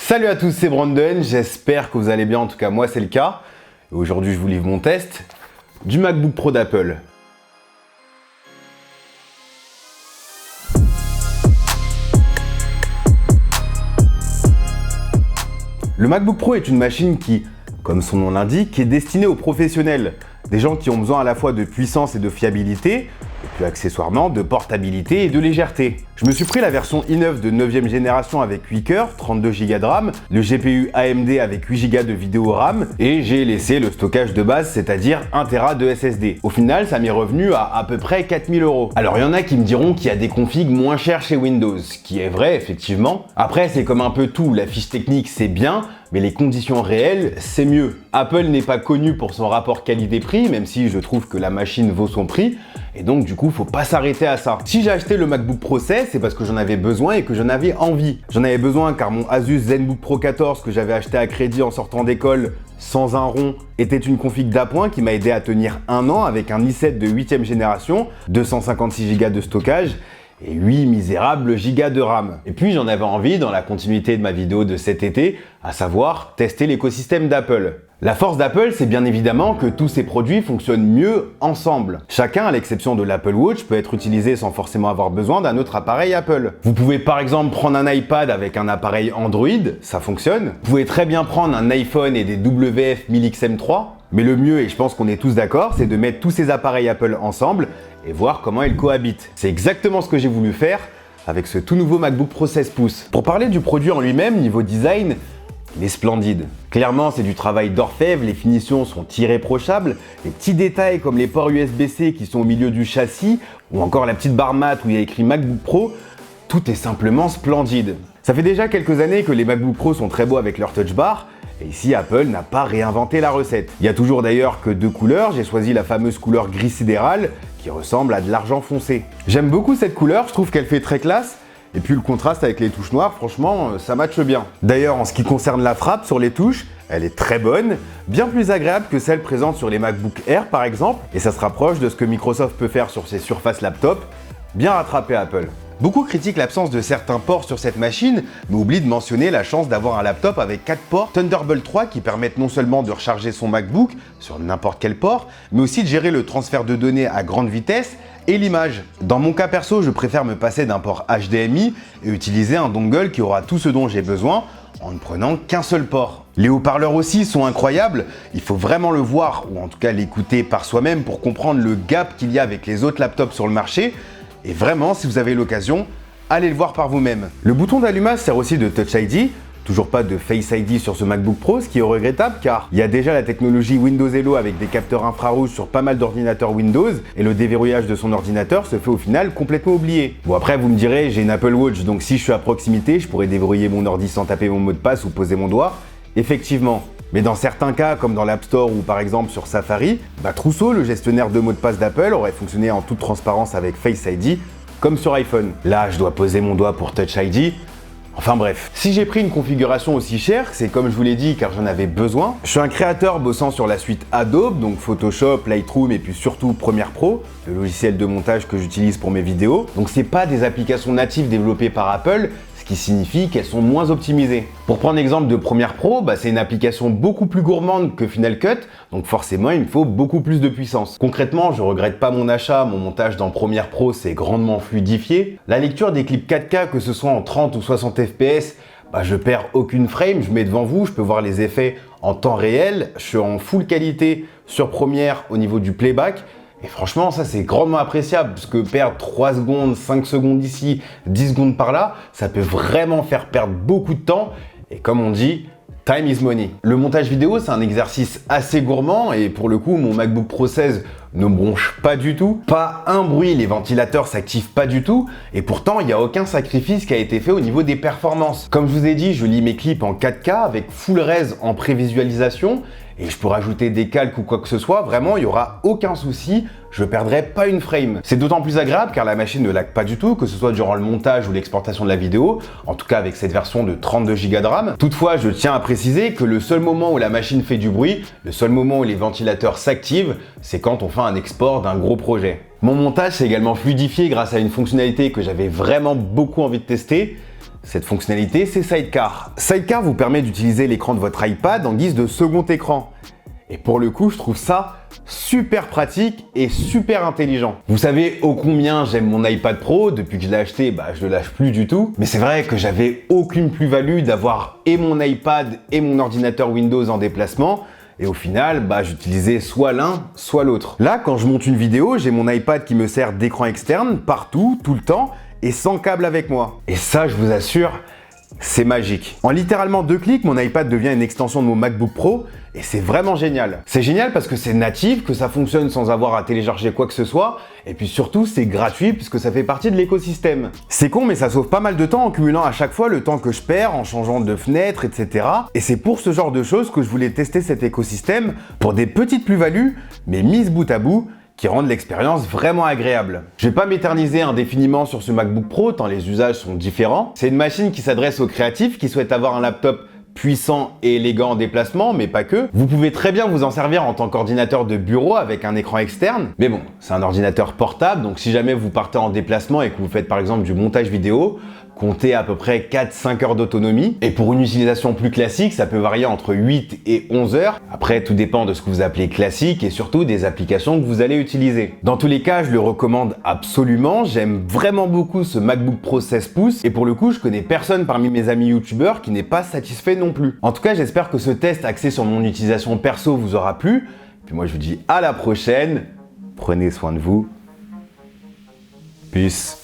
Salut à tous, c'est Brandon, j'espère que vous allez bien, en tout cas moi c'est le cas. Et aujourd'hui je vous livre mon test du MacBook Pro d'Apple. Le MacBook Pro est une machine qui, comme son nom l'indique, est destinée aux professionnels. Des gens qui ont besoin à la fois de puissance et de fiabilité, et puis accessoirement de portabilité et de légèreté. Je me suis pris la version i9 de 9e génération avec 8 cœurs, 32 Go de RAM, le GPU AMD avec 8 Go de vidéo RAM, et j'ai laissé le stockage de base, c'est-à-dire 1 Tera de SSD. Au final, ça m'est revenu à peu près 4000 €. Alors il y en a qui me diront qu'il y a des configs moins chers chez Windows, ce qui est vrai effectivement. Après c'est comme un peu tout, la fiche technique c'est bien, mais les conditions réelles, c'est mieux. Apple n'est pas connu pour son rapport qualité-prix, même si je trouve que la machine vaut son prix, et donc du coup, faut pas s'arrêter à ça. Si j'ai acheté le MacBook Pro 16, c'est parce que j'en avais besoin et que j'en avais envie. J'en avais besoin car mon Asus ZenBook Pro 14 que j'avais acheté à crédit en sortant d'école, sans un rond, était une config d'appoint qui m'a aidé à tenir 1 an avec un i7 de 8e génération, 256 Go de stockage, et 8 misérables gigas de RAM. Et puis j'en avais envie dans la continuité de ma vidéo de cet été, à savoir tester l'écosystème d'Apple. La force d'Apple, c'est bien évidemment que tous ces produits fonctionnent mieux ensemble. Chacun, à l'exception de l'Apple Watch, peut être utilisé sans forcément avoir besoin d'un autre appareil Apple. Vous pouvez par exemple prendre un iPad avec un appareil Android, ça fonctionne. Vous pouvez très bien prendre un iPhone et des WF-1000XM3, mais le mieux, et je pense qu'on est tous d'accord, c'est de mettre tous ces appareils Apple ensemble et voir comment ils cohabitent. C'est exactement ce que j'ai voulu faire avec ce tout nouveau MacBook Pro 16 pouces. Pour parler du produit en lui-même, niveau design, il est splendide. Clairement, c'est du travail d'orfèvre, les finitions sont irréprochables, les petits détails comme les ports USB-C qui sont au milieu du châssis, ou encore la petite barre mat où il y a écrit MacBook Pro, tout est simplement splendide. Ça fait déjà quelques années que les MacBook Pro sont très beaux avec leur Touch Bar, et ici Apple n'a pas réinventé la recette. Il y a toujours d'ailleurs que 2 couleurs, j'ai choisi la fameuse couleur gris sidéral, qui ressemble à de l'argent foncé. J'aime beaucoup cette couleur, je trouve qu'elle fait très classe, et puis le contraste avec les touches noires, franchement, ça matche bien. D'ailleurs, en ce qui concerne la frappe sur les touches, elle est très bonne, bien plus agréable que celle présente sur les MacBook Air par exemple, et ça se rapproche de ce que Microsoft peut faire sur ses surfaces laptop, bien rattrapé Apple. Beaucoup critiquent l'absence de certains ports sur cette machine, mais oublient de mentionner la chance d'avoir un laptop avec 4 ports Thunderbolt 3 qui permettent non seulement de recharger son MacBook sur n'importe quel port, mais aussi de gérer le transfert de données à grande vitesse et l'image. Dans mon cas perso, je préfère me passer d'un port HDMI et utiliser un dongle qui aura tout ce dont j'ai besoin en ne prenant qu'un seul port. Les haut-parleurs aussi sont incroyables, il faut vraiment le voir ou en tout cas l'écouter par soi-même pour comprendre le gap qu'il y a avec les autres laptops sur le marché. Et vraiment, si vous avez l'occasion, allez le voir par vous-même. Le bouton d'allumage sert aussi de Touch ID, toujours pas de Face ID sur ce MacBook Pro, ce qui est regrettable car il y a déjà la technologie Windows Hello avec des capteurs infrarouges sur pas mal d'ordinateurs Windows et le déverrouillage de son ordinateur se fait au final complètement oublier. Bon après vous me direz, j'ai une Apple Watch donc si je suis à proximité, je pourrais déverrouiller mon ordi sans taper mon mot de passe ou poser mon doigt, effectivement. Mais dans certains cas, comme dans l'App Store ou par exemple sur Safari, Trousseau, le gestionnaire de mots de passe d'Apple, aurait fonctionné en toute transparence avec Face ID, comme sur iPhone. Là, je dois poser mon doigt pour Touch ID. Enfin bref, si j'ai pris une configuration aussi chère, c'est comme je vous l'ai dit car j'en avais besoin. Je suis un créateur bossant sur la suite Adobe, donc Photoshop, Lightroom et puis surtout Premiere Pro, le logiciel de montage que j'utilise pour mes vidéos. Donc c'est pas des applications natives développées par Apple, ce qui signifie qu'elles sont moins optimisées. Pour prendre l'exemple de Premiere Pro, c'est une application beaucoup plus gourmande que Final Cut, donc forcément il me faut beaucoup plus de puissance. Concrètement, je regrette pas mon achat, mon montage dans Premiere Pro s'est grandement fluidifié. La lecture des clips 4K, que ce soit en 30 ou 60 fps, je perds aucune frame, je mets devant vous, je peux voir les effets en temps réel, je suis en full qualité sur Premiere au niveau du playback. Et franchement, ça c'est grandement appréciable parce que perdre 3 secondes, 5 secondes ici, 10 secondes par là, ça peut vraiment faire perdre beaucoup de temps. Et comme on dit, time is money. Le montage vidéo, c'est un exercice assez gourmand et pour le coup, mon MacBook Pro 16 ne bronche pas du tout. Pas un bruit, les ventilateurs s'activent pas du tout. Et pourtant, il n'y a aucun sacrifice qui a été fait au niveau des performances. Comme je vous ai dit, je lis mes clips en 4K avec full res en prévisualisation. Et je peux rajouter des calques ou quoi que ce soit, vraiment il n'y aura aucun souci, je ne perdrai pas une frame. C'est d'autant plus agréable car la machine ne lag pas du tout, que ce soit durant le montage ou l'exportation de la vidéo, en tout cas avec cette version de 32 Go de RAM. Toutefois, je tiens à préciser que le seul moment où la machine fait du bruit, le seul moment où les ventilateurs s'activent, c'est quand on fait un export d'un gros projet. Mon montage s'est également fluidifié grâce à une fonctionnalité que j'avais vraiment beaucoup envie de tester, Cette fonctionnalité, c'est Sidecar. Sidecar vous permet d'utiliser l'écran de votre iPad en guise de second écran. Et pour le coup, je trouve ça super pratique et super intelligent. Vous savez ô combien j'aime mon iPad Pro. Depuis que je l'ai acheté, je le lâche plus du tout. Mais c'est vrai que j'avais aucune plus-value d'avoir et mon iPad et mon ordinateur Windows en déplacement. Et au final, j'utilisais soit l'un, soit l'autre. Là, quand je monte une vidéo, j'ai mon iPad qui me sert d'écran externe partout, tout le temps, et sans câble avec moi. Et ça, je vous assure, c'est magique. En littéralement 2 clics, mon iPad devient une extension de mon MacBook Pro et c'est vraiment génial. C'est génial parce que c'est natif, que ça fonctionne sans avoir à télécharger quoi que ce soit et puis surtout c'est gratuit puisque ça fait partie de l'écosystème. C'est con mais ça sauve pas mal de temps en cumulant à chaque fois le temps que je perds en changeant de fenêtre, etc. Et c'est pour ce genre de choses que je voulais tester cet écosystème pour des petites plus-values mais mises bout à bout qui rendent l'expérience vraiment agréable. Je vais pas m'éterniser indéfiniment sur ce MacBook Pro tant les usages sont différents. C'est une machine qui s'adresse aux créatifs qui souhaitent avoir un laptop puissant et élégant en déplacement, mais pas que. Vous pouvez très bien vous en servir en tant qu'ordinateur de bureau avec un écran externe. Mais bon, c'est un ordinateur portable, donc si jamais vous partez en déplacement et que vous faites par exemple du montage vidéo, comptez à peu près 4-5 heures d'autonomie. Et pour une utilisation plus classique, ça peut varier entre 8 et 11 heures. Après, tout dépend de ce que vous appelez classique et surtout des applications que vous allez utiliser. Dans tous les cas, je le recommande absolument. J'aime vraiment beaucoup ce MacBook Pro 16 pouces. Et pour le coup, je connais personne parmi mes amis youtubeurs qui n'est pas satisfait non plus. En tout cas, j'espère que ce test axé sur mon utilisation perso vous aura plu. Puis moi, je vous dis à la prochaine. Prenez soin de vous. Peace.